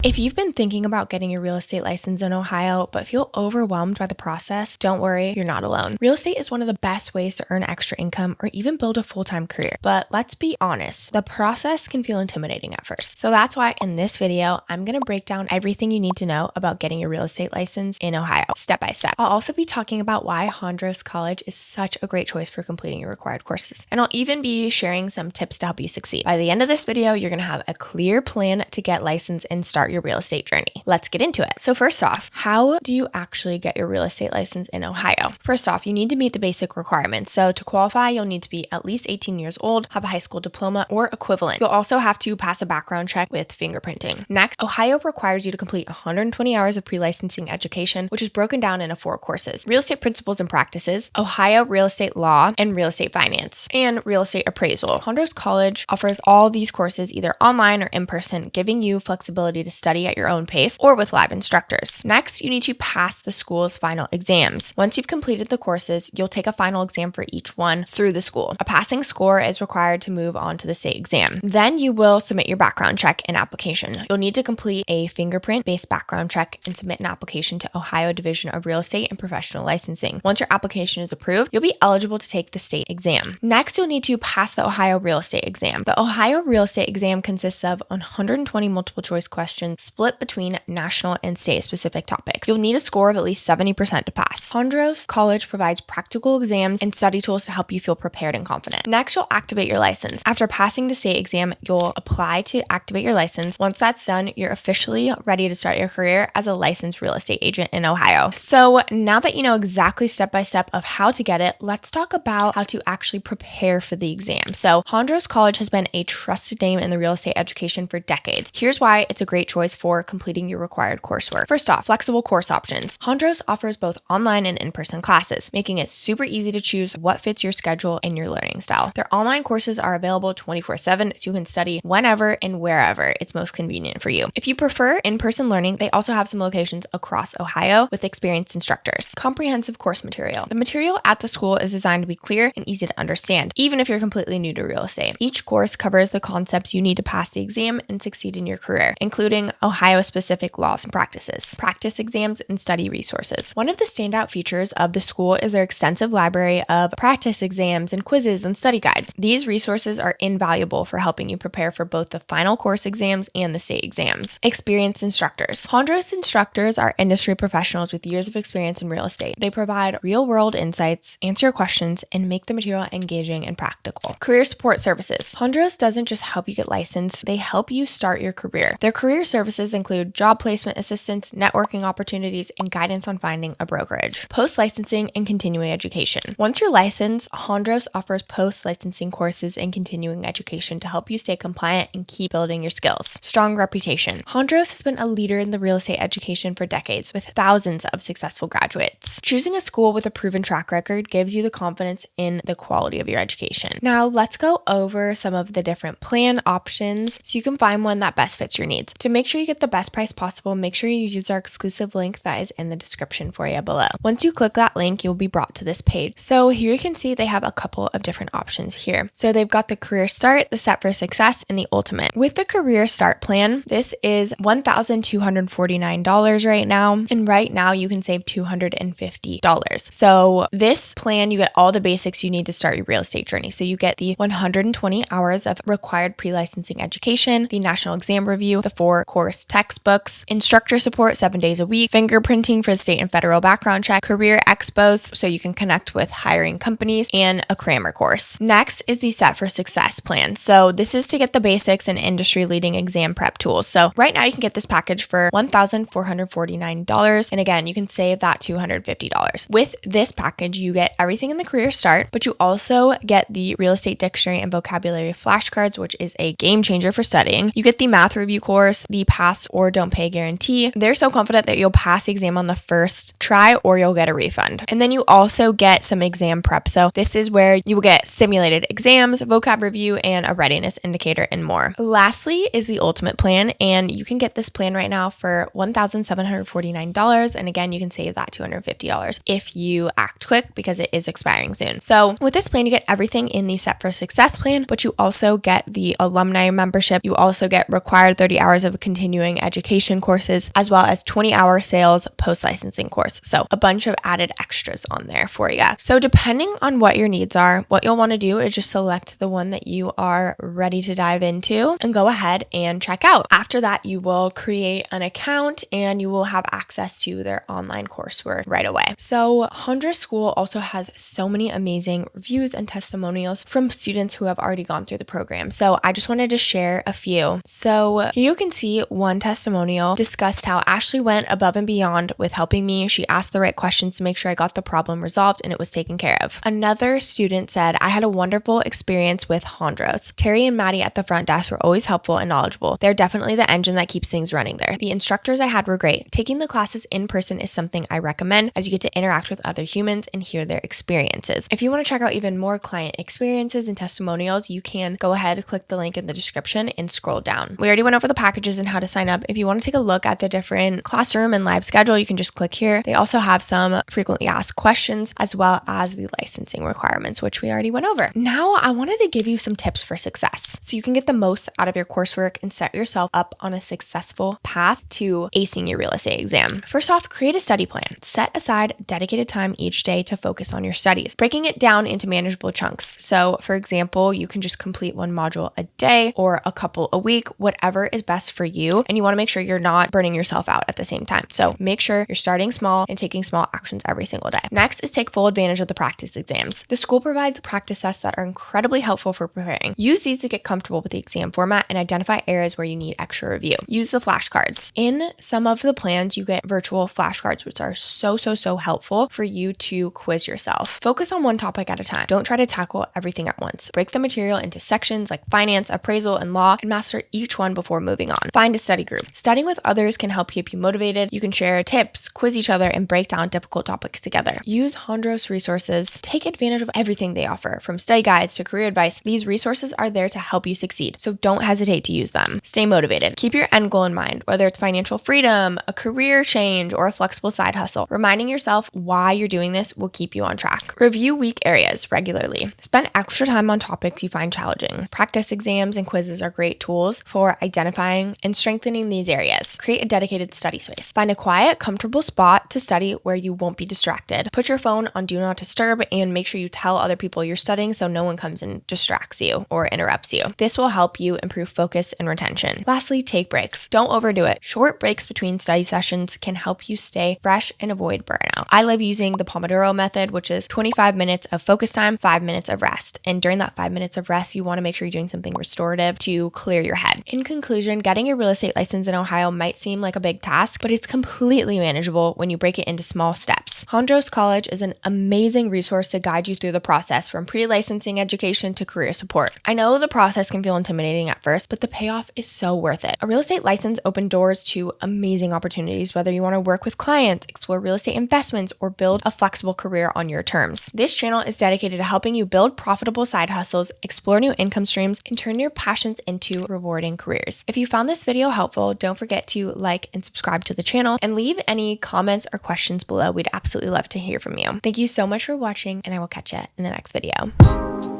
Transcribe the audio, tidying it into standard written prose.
If you've been thinking about getting your real estate license in Ohio but feel overwhelmed by the process, don't worry, you're not alone. Real estate is one of the best ways to earn extra income or even build a full-time career. But let's be honest, the process can feel intimidating at first. So that's why in this video, I'm going to break down everything you need to know about getting your real estate license in Ohio, step by step. I'll also be talking about why Hondros College is such a great choice for completing your required courses. And I'll even be sharing some tips to help you succeed. By the end of this video, you're going to have a clear plan to get licensed and start your real estate journey. Let's get into it. So first off, how do you actually get your real estate license in Ohio? First off, you need to meet the basic requirements. So to qualify, you'll need to be at least 18 years old, have a high school diploma or equivalent. You'll also have to pass a background check with fingerprinting. Next, Ohio requires you to complete 120 hours of pre-licensing education, which is broken down into 4 courses: real estate principles and practices, Ohio real estate law, and real estate finance, and real estate appraisal. Hondros College offers all these courses either online or in person, giving you flexibility to study at your own pace or with live instructors. Next, you need to pass the school's final exams. Once you've completed the courses, you'll take a final exam for each one through the school. A passing score is required to move on to the state exam. Then you will submit your background check and application. You'll need to complete a fingerprint-based background check and submit an application to Ohio Division of Real Estate and Professional Licensing. Once your application is approved, you'll be eligible to take the state exam. Next, you'll need to pass the Ohio Real Estate exam. The Ohio Real Estate exam consists of 120 multiple choice questions split between national and state-specific topics. You'll need a score of at least 70% to pass. Hondros College provides practical exams and study tools to help you feel prepared and confident. Next, you'll activate your license. After passing the state exam, you'll apply to activate your license. Once that's done, you're officially ready to start your career as a licensed real estate agent in Ohio. So now that you know exactly step by step of how to get it, let's talk about how to actually prepare for the exam. So Hondros College has been a trusted name in the real estate education for decades. Here's why it's a great choice for completing your required coursework. First off, flexible course options. Hondros offers both online and in-person classes, making it super easy to choose what fits your schedule and your learning style. Their online courses are available 24/7, so you can study whenever and wherever it's most convenient for you. If you prefer in-person learning, they also have some locations across Ohio with experienced instructors. Comprehensive course material. The material at the school is designed to be clear and easy to understand, even if you're completely new to real estate. Each course covers the concepts you need to pass the exam and succeed in your career, including Ohio-specific laws and practices, practice exams, and study resources. One of the standout features of the school is their extensive library of practice exams and quizzes and study guides. These resources are invaluable for helping you prepare for both the final course exams and the state exams. Experienced instructors. Hondros instructors are industry professionals with years of experience in real estate. They provide real-world insights, answer your questions, and make the material engaging and practical. Career support services. Hondros doesn't just help you get licensed, they help you start your career. Their career services include job placement assistance, networking opportunities, and guidance on finding a brokerage. Post-licensing and continuing education. Once you're licensed, Hondros offers post-licensing courses and continuing education to help you stay compliant and keep building your skills. Strong reputation. Hondros has been a leader in the real estate education for decades with thousands of successful graduates. Choosing a school with a proven track record gives you the confidence in the quality of your education. Now, let's go over some of the different plan options so you can find one that best fits your needs. To make sure you get the best price possible, make sure you use our exclusive link that is in the description for you below. Once you click that link, you'll be brought to this page. So here you can see they have a couple of different options here. So they've got the Career Start, the Set for Success, and the Ultimate. With the Career Start plan, this is $1,249 right now. And right now you can save $250. So this plan, you get all the basics you need to start your real estate journey. So you get the 120 hours of required pre-licensing education, the national exam review, the 4 course textbooks, instructor support 7 days a week, fingerprinting for the state and federal background check, career expos so you can connect with hiring companies, and a Crammer course. Next is the Set for Success plan. So this is to get the basics and industry leading exam prep tools. So right now you can get this package for $1,449. And again, you can save that $250. With this package, you get everything in the Career Start, but you also get the Real Estate Dictionary and Vocabulary flashcards, which is a game changer for studying. You get the math review course, the pass or don't pay guarantee. They're so confident that you'll pass the exam on the first try or you'll get a refund. And then you also get some exam prep. So this is where you will get simulated exams, vocab review, and a readiness indicator and more. Lastly is the Ultimate plan, and you can get this plan right now for $1,749. And again, you can save that $250 if you act quick because it is expiring soon. So with this plan, you get everything in the Set for Success plan, but you also get the alumni membership. You also get required 30 hours of continuing education courses, as well as 20-hour sales post-licensing course. So a bunch of added extras on there for you. So depending on what your needs are, what you'll want to do is just select the one that you are ready to dive into and go ahead and check out. After that, you will create an account and you will have access to their online coursework right away. So Hondros School also has so many amazing reviews and testimonials from students who have already gone through the program. So I just wanted to share a few. So here you can see one testimonial discussed how Ashley went above and beyond with helping me. She asked the right questions to make sure I got the problem resolved and it was taken care of. Another student said, I had a wonderful experience with Hondros. Terry and Maddie at the front desk were always helpful and knowledgeable. They're definitely the engine that keeps things running there. The instructors I had were great. Taking the classes in person is something I recommend, as you get to interact with other humans and hear their experiences. If you want to check out even more client experiences and testimonials, you can go ahead, click the link in the description and scroll down. We already went over the packages and how to sign up. If you want to take a look at the different classroom and live schedule, you can just click here. They also have some frequently asked questions as well as the licensing requirements, which we already went over. Now I wanted to give you some tips for success so you can get the most out of your coursework and set yourself up on a successful path to acing your real estate exam. First off, create a study plan. Set aside dedicated time each day to focus on your studies, breaking it down into manageable chunks. So for example, you can just complete one module a day or a couple a week, whatever is best for you. And you want to make sure you're not burning yourself out at the same time. So make sure you're starting small and taking small actions every single day. Next is take full advantage of the practice exams. The school provides practice tests that are incredibly helpful for preparing. Use these to get comfortable with the exam format and identify areas where you need extra review. Use the flashcards. In some of the plans, you get virtual flashcards, which are so helpful for you to quiz yourself. Focus on one topic at a time. Don't try to tackle everything at once. Break the material into sections like finance, appraisal, and law, and master each one before moving on. Find a study group. Studying with others can help keep you motivated. You can share tips, quiz each other, and break down difficult topics together. Use Hondros resources. Take advantage of everything they offer, from study guides to career advice. These resources are there to help you succeed, so don't hesitate to use them. Stay motivated. Keep your end goal in mind, whether it's financial freedom, a career change, or a flexible side hustle. Reminding yourself why you're doing this will keep you on track. Review weak areas regularly. Spend extra time on topics you find challenging. Practice exams and quizzes are great tools for identifying and strengthening these areas. Create a dedicated study space. Find a quiet, comfortable spot to study where you won't be distracted. Put your phone on Do Not Disturb and make sure you tell other people you're studying so no one comes and distracts you or interrupts you. This will help you improve focus and retention. Lastly, take breaks. Don't overdo it. Short breaks between study sessions can help you stay fresh and avoid burnout. I love using the Pomodoro method, which is 25 minutes of focus time, 5 minutes of rest. And during that 5 minutes of rest, you want to make sure you're doing something restorative to clear your head. In conclusion, getting your real estate license in Ohio might seem like a big task, but it's completely manageable when you break it into small steps. Hondros College is an amazing resource to guide you through the process from pre-licensing education to career support. I know the process can feel intimidating at first, but the payoff is so worth it. A real estate license opens doors to amazing opportunities, whether you want to work with clients, explore real estate investments, or build a flexible career on your terms. This channel is dedicated to helping you build profitable side hustles, explore new income streams, and turn your passions into rewarding careers. If you found this video helpful, don't forget to like and subscribe to the channel and leave any comments or questions below. We'd absolutely love to hear from you. Thank you so much for watching, and I will catch you in the next video.